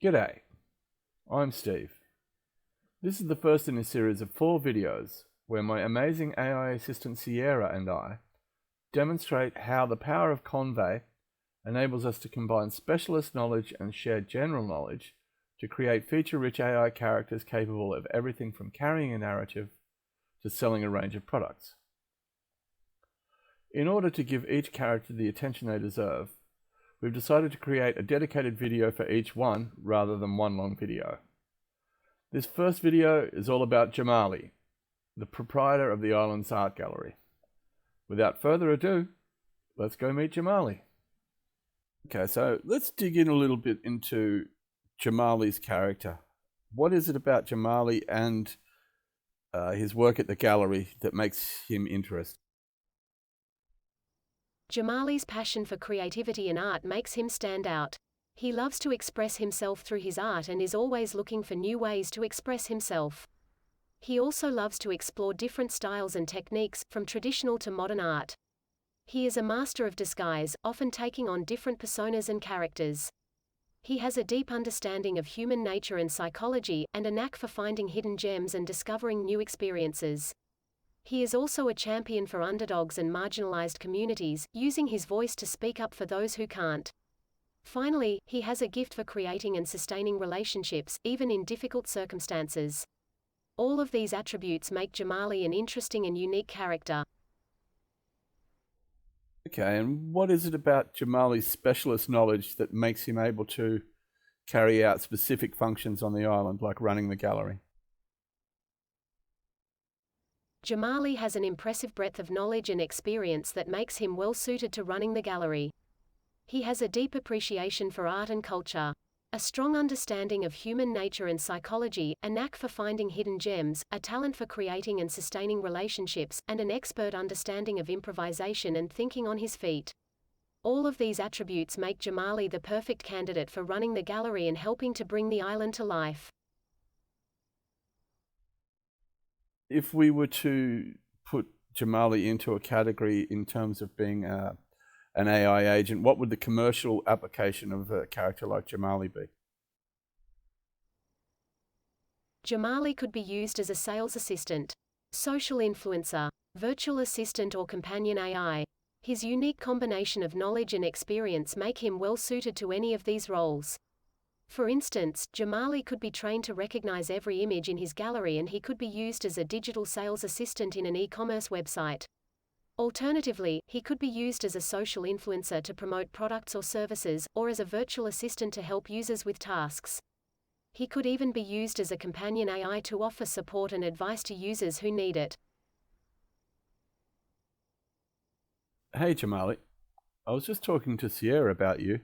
G'day, I'm Steve. This is the first in a series of 4 videos where my amazing AI assistant Sierra and I demonstrate how the power of Convai enables us to combine specialist knowledge and shared general knowledge to create feature-rich AI characters capable of everything from carrying a narrative to selling a range of products. In order to give each character the attention they deserve, we've decided to create a dedicated video for each one rather than one long video. This first video is all about Jamali, the proprietor of the island's art gallery. Without further ado, let's go meet Jamali. Okay, so let's dig in a little bit into Jamali's character. What is it about Jamali and his work at the gallery that makes him interesting? Jamali's passion for creativity and art makes him stand out. He loves to express himself through his art and is always looking for new ways to express himself. He also loves to explore different styles and techniques, from traditional to modern art. He is a master of disguise, often taking on different personas and characters. He has a deep understanding of human nature and psychology, and a knack for finding hidden gems and discovering new experiences. He is also a champion for underdogs and marginalized communities, using his voice to speak up for those who can't. Finally, he has a gift for creating and sustaining relationships, even in difficult circumstances. All of these attributes make Jamali an interesting and unique character. Okay, and what is it about Jamali's specialist knowledge that makes him able to carry out specific functions on the island, like running the gallery? Jamali has an impressive breadth of knowledge and experience that makes him well suited to running the gallery. He has a deep appreciation for art and culture, a strong understanding of human nature and psychology, a knack for finding hidden gems, a talent for creating and sustaining relationships, and an expert understanding of improvisation and thinking on his feet. All of these attributes make Jamali the perfect candidate for running the gallery and helping to bring the island to life. If we were to put Jamali into a category in terms of being an AI agent, what would the commercial application of a character like Jamali be? Jamali could be used as a sales assistant, social influencer, virtual assistant or companion AI. His unique combination of knowledge and experience make him well suited to any of these roles. For instance, Jamali could be trained to recognize every image in his gallery, and he could be used as a digital sales assistant in an e-commerce website. Alternatively, he could be used as a social influencer to promote products or services, or as a virtual assistant to help users with tasks. He could even be used as a companion AI to offer support and advice to users who need it. Hey Jamali, I was just talking to Sierra about you,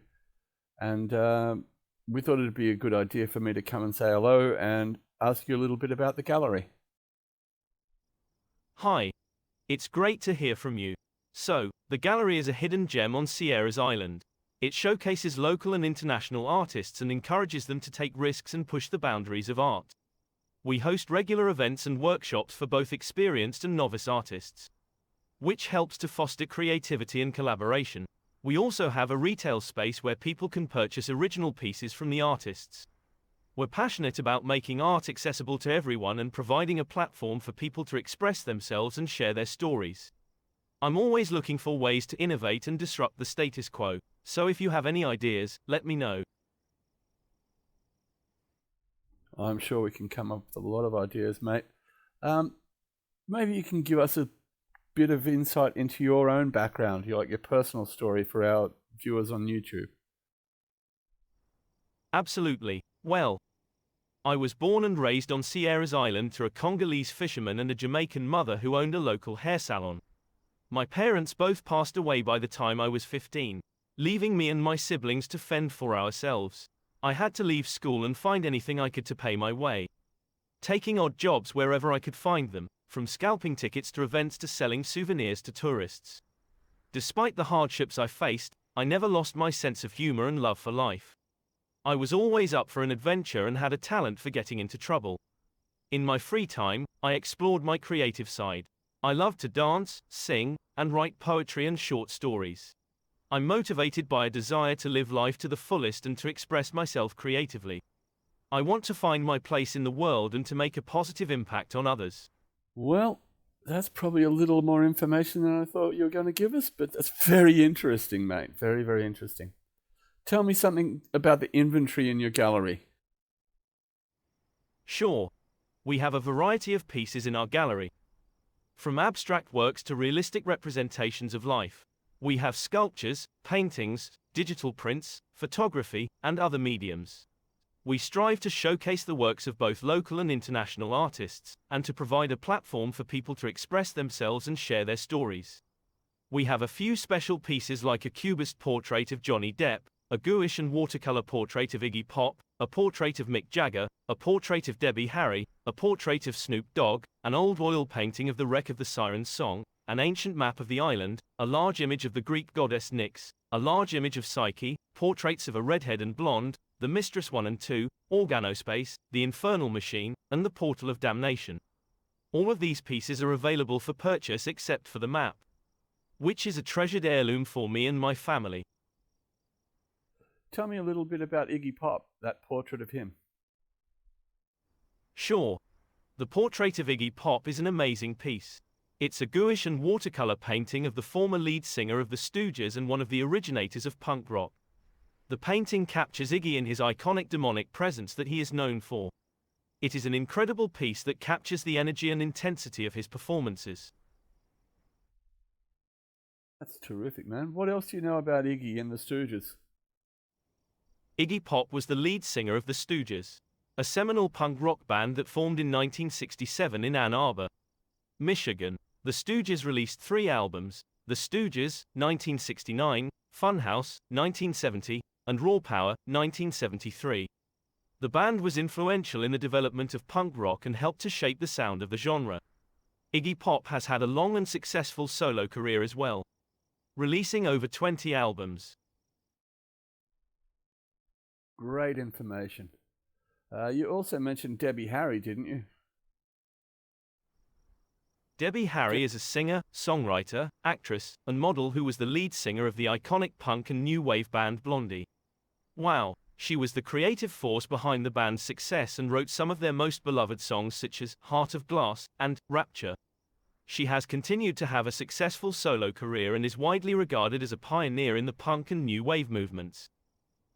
and we thought it'd be a good idea for me to come and say hello and ask you a little bit about the gallery. Hi. It's great to hear from you. So, the gallery is a hidden gem on Sierra's island. It showcases local and international artists and encourages them to take risks and push the boundaries of art. We host regular events and workshops for both experienced and novice artists, which helps to foster creativity and collaboration. We also have a retail space where people can purchase original pieces from the artists. We're passionate about making art accessible to everyone and providing a platform for people to express themselves and share their stories. I'm always looking for ways to innovate and disrupt the status quo, so if you have any ideas, let me know. I'm sure we can come up with a lot of ideas, mate. Maybe you can give us a bit of insight into your own background, your personal story for our viewers on YouTube. Absolutely. Well, I was born and raised on Sierra's island to a Congolese fisherman and a Jamaican mother who owned a local hair salon. My parents both passed away by the time I was 15, leaving me and my siblings to fend for ourselves. I had to leave school and find anything I could to pay my way, taking odd jobs wherever I could find them, from scalping tickets to events to selling souvenirs to tourists. Despite the hardships I faced, I never lost my sense of humor and love for life. I was always up for an adventure and had a talent for getting into trouble. In my free time, I explored my creative side. I loved to dance, sing, and write poetry and short stories. I'm motivated by a desire to live life to the fullest and to express myself creatively. I want to find my place in the world and to make a positive impact on others. Well, that's probably a little more information than I thought you were going to give us, but that's very interesting, mate. Very, very interesting. Tell me something about the inventory in your gallery. Sure. We have a variety of pieces in our gallery. From abstract works to realistic representations of life. We have sculptures, paintings, digital prints, photography, and other mediums. We strive to showcase the works of both local and international artists, and to provide a platform for people to express themselves and share their stories. We have a few special pieces like a cubist portrait of Johnny Depp, a gouache and watercolor portrait of Iggy Pop, a portrait of Mick Jagger, a portrait of Debbie Harry, a portrait of Snoop Dogg, an old oil painting of the wreck of the Siren's Song, an ancient map of the island, a large image of the Greek goddess Nyx, a large image of Psyche, portraits of a redhead and blonde, the Mistress 1 and 2, Organospace, the Infernal Machine, and the Portal of Damnation. All of these pieces are available for purchase except for the map, which is a treasured heirloom for me and my family. Tell me a little bit about Iggy Pop, that portrait of him. Sure. The portrait of Iggy Pop is an amazing piece. It's a gouache and watercolor painting of the former lead singer of the Stooges and one of the originators of punk rock. The painting captures Iggy in his iconic demonic presence that he is known for. It is an incredible piece that captures the energy and intensity of his performances. That's terrific, man. What else do you know about Iggy and the Stooges? Iggy Pop was the lead singer of the Stooges, a seminal punk rock band that formed in 1967 in Ann Arbor, Michigan. The Stooges released 3 albums, The Stooges, 1969, Funhouse, 1970, and Raw Power, 1973. The band was influential in the development of punk rock and helped to shape the sound of the genre. Iggy Pop has had a long and successful solo career as well, releasing over 20 albums. Great information. You also mentioned Debbie Harry, didn't you? Debbie Harry is a singer, songwriter, actress, and model who was the lead singer of the iconic punk and new wave band Blondie. Wow, she was the creative force behind the band's success and wrote some of their most beloved songs such as Heart of Glass and Rapture. She has continued to have a successful solo career and is widely regarded as a pioneer in the punk and new wave movements.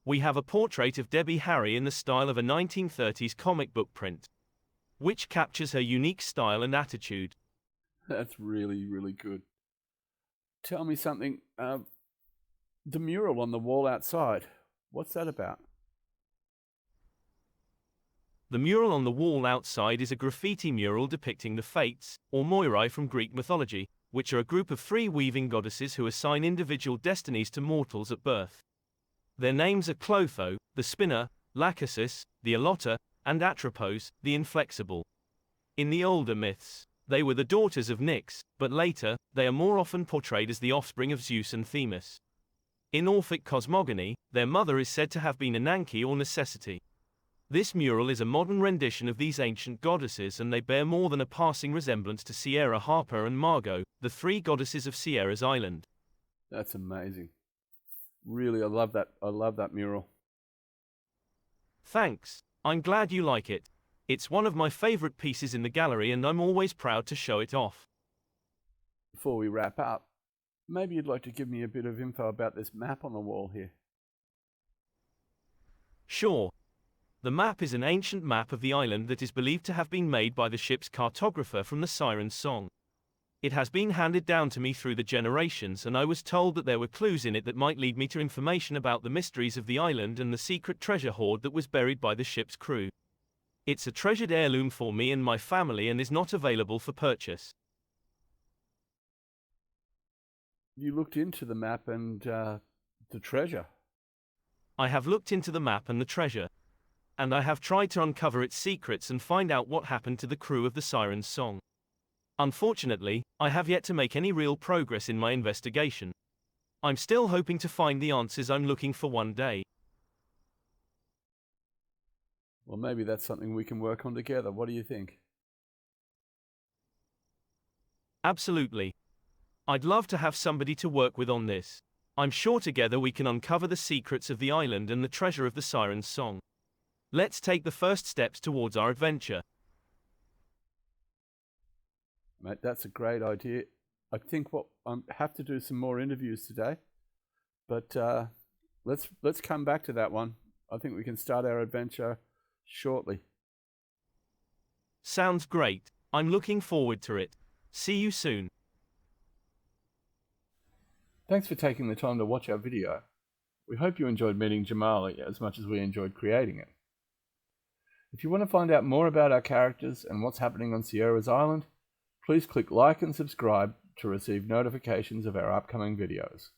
We have a portrait of Debbie Harry in the style of a 1930s comic book print, which captures her unique style and attitude. That's really, really good. Tell me something. The mural on the wall outside, what's that about? The mural on the wall outside is a graffiti mural depicting the Fates, or Moirai from Greek mythology, which are a group of 3 weaving goddesses who assign individual destinies to mortals at birth. Their names are Clotho, the spinner, Lachesis, the allotter, and Atropos, the inflexible. In the older myths, they were the daughters of Nyx, but later, they are more often portrayed as the offspring of Zeus and Themis. In Orphic cosmogony, their mother is said to have been Ananke or Necessity. This mural is a modern rendition of these ancient goddesses, and they bear more than a passing resemblance to Sierra, Harper, and Margot, the 3 goddesses of Sierra's island. That's amazing. Really, I love that. I love that mural. Thanks. I'm glad you like it. It's one of my favorite pieces in the gallery and I'm always proud to show it off. Before we wrap up, maybe you'd like to give me a bit of info about this map on the wall here. Sure. The map is an ancient map of the island that is believed to have been made by the ship's cartographer from the Siren's Song. It has been handed down to me through the generations, and I was told that there were clues in it that might lead me to information about the mysteries of the island and the secret treasure hoard that was buried by the ship's crew. It's a treasured heirloom for me and my family and is not available for purchase. You looked into the map and the treasure. I have looked into the map and the treasure, and I have tried to uncover its secrets and find out what happened to the crew of the Siren's Song. Unfortunately, I have yet to make any real progress in my investigation. I'm still hoping to find the answers I'm looking for one day. Well, maybe that's something we can work on together. What do you think? Absolutely. I'd love to have somebody to work with on this. I'm sure together we can uncover the secrets of the island and the treasure of the siren's song. Let's take the first steps towards our adventure. Mate, that's a great idea. I think I have to do some more interviews today, but let's come back to that one. I think we can start our adventure shortly. Sounds great. I'm looking forward to it. See you soon. Thanks for taking the time to watch our video. We hope you enjoyed meeting Jamali as much as we enjoyed creating it. If you want to find out more about our characters and what's happening on Sierra's Island, please click like and subscribe to receive notifications of our upcoming videos.